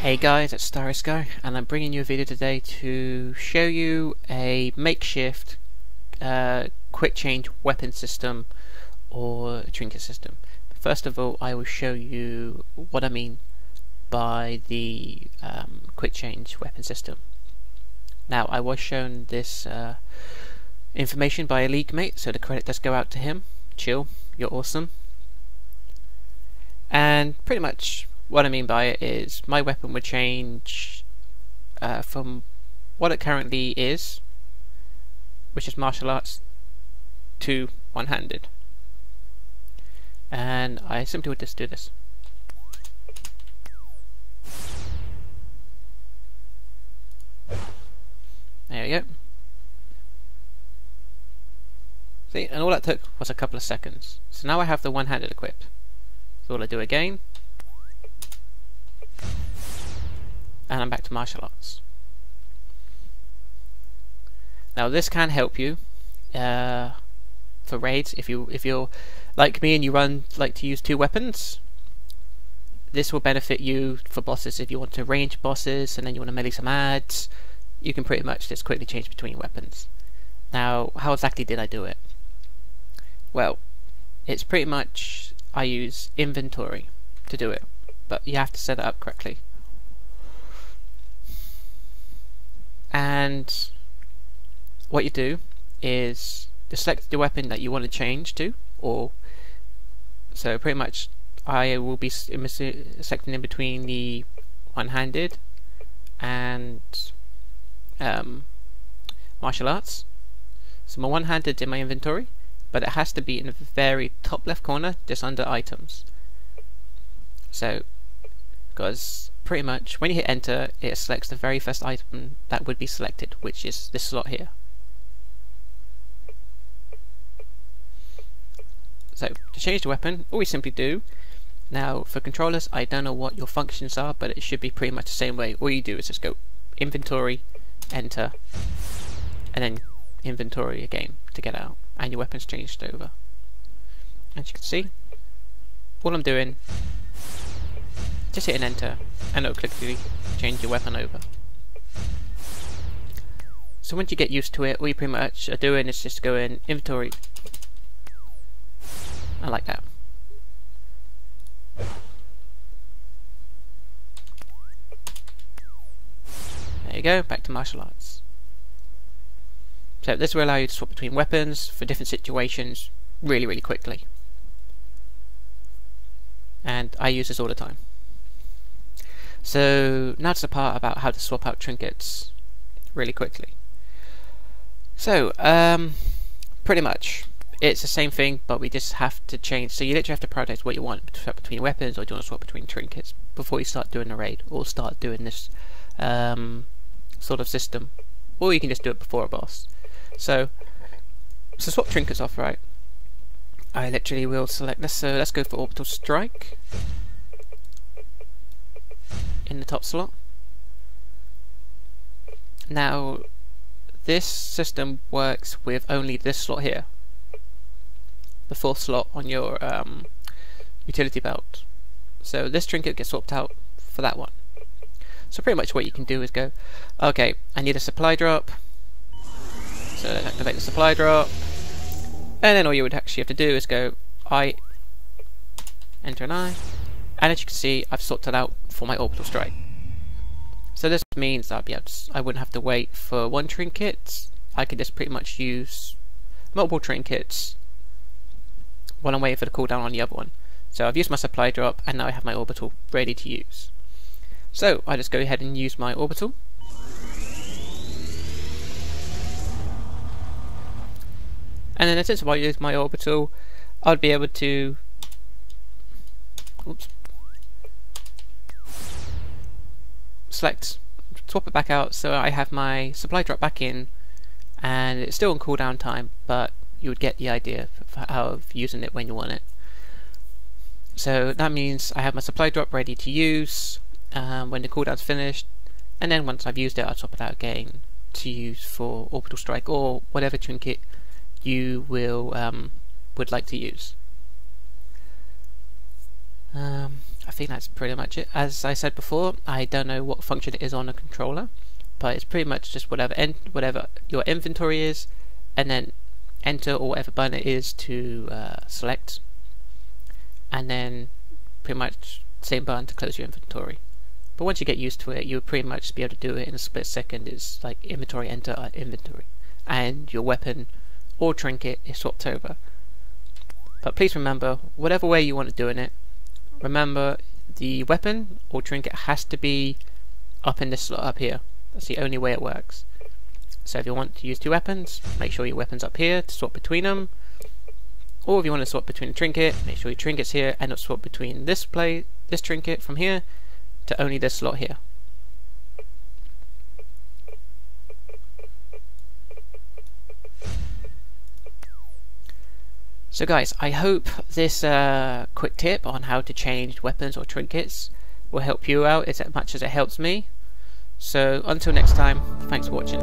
Hey guys, it's StarrySky, and I'm bringing you a video today to show you a makeshift quick change weapon system or trinket system. First of all, I will show you what I mean by the quick change weapon system. Now, I was shown this information by a league mate, so the credit does go out to him. Chill, you're awesome. And pretty much what I mean by it is my weapon would change from what it currently is, which is martial arts, to one-handed. And I simply would just do this. There we go. See, and all that took was a couple of seconds. So now I have the one-handed equipped. So all I do again, and I'm back to martial arts. Now this can help you for raids if you're like me and you like to use two weapons. This will benefit you for bosses if you want to range bosses and then you want to melee some ads. You can pretty much just quickly change between weapons. Now, how exactly did I do it? Well, it's pretty much I use inventory to do it, but you have to set it up correctly. And what you do is to select the weapon that you want to change to, or so pretty much I will be selecting in between the one-handed and martial arts. So my one-handed in my inventory, but it has to be in the very top left corner, just under items. So, because pretty much when you hit enter, it selects the very first item that would be selected, which is this slot here. So to change the weapon, all we simply do, now for controllers, I don't know what your functions are, but it should be pretty much the same way. All you do is just go inventory, enter, and then inventory again to get out, and your weapon's changed over. As you can see, all I'm doing, just hit an enter, and it'll quickly change your weapon over. So once you get used to it, all you pretty much are doing is just go in inventory, and like that. There you go, back to martial arts. So this will allow you to swap between weapons for different situations really quickly. And I use this all the time. So now to the part about how to swap out trinkets really quickly. So pretty much it's the same thing, but we just have to change. So you literally have to prioritize what you want to swap between weapons, or do you want to swap between trinkets before you start doing the raid, or start doing this sort of system, or you can just do it before a boss. So swap trinkets off, right? I literally will select this. So let's go for orbital strike in the top slot. Now this system works with only this slot here, the fourth slot on your utility belt. So this trinket gets swapped out for that one. So pretty much what you can do is go, okay, I need a supply drop, so let's activate the supply drop, and then all you would actually have to do is go I, enter an I, and as you can see, I've swapped it out for my orbital strike. So this means that I wouldn't have to wait for one trinket. I could just pretty much use multiple trinkets while I'm waiting for the cooldown on the other one. So I've used my supply drop, and now I have my orbital ready to use. So I just go ahead and use my orbital. And then since I use my orbital, I'd be able to swap it back out, so I have my supply drop back in, and it's still on cooldown time, but you would get the idea of using it when you want it. So that means I have my supply drop ready to use when the cooldown's finished, and then once I've used it, I'll swap it out again to use for orbital strike or whatever trinket you will would like to use. I think that's pretty much it. As I said before, I don't know what function it is on a controller, but it's pretty much just whatever your inventory is, and then enter or whatever button it is to select, and then pretty much same button to close your inventory. But once you get used to it, you'll pretty much be able to do it in a split second. It's like inventory, enter, inventory, and your weapon or trinket is swapped over. But please remember, whatever way you want to do it, remember the weapon or trinket has to be up in this slot up here. That's the only way it works. So if you want to use two weapons, make sure your weapon's up here to swap between them. Or if you want to swap between a trinket, make sure your trinket's here and not swap between this trinket from here to only this slot here. So guys, I hope this quick tip on how to change weapons or trinkets will help you out as much as it helps me. So until next time, thanks for watching.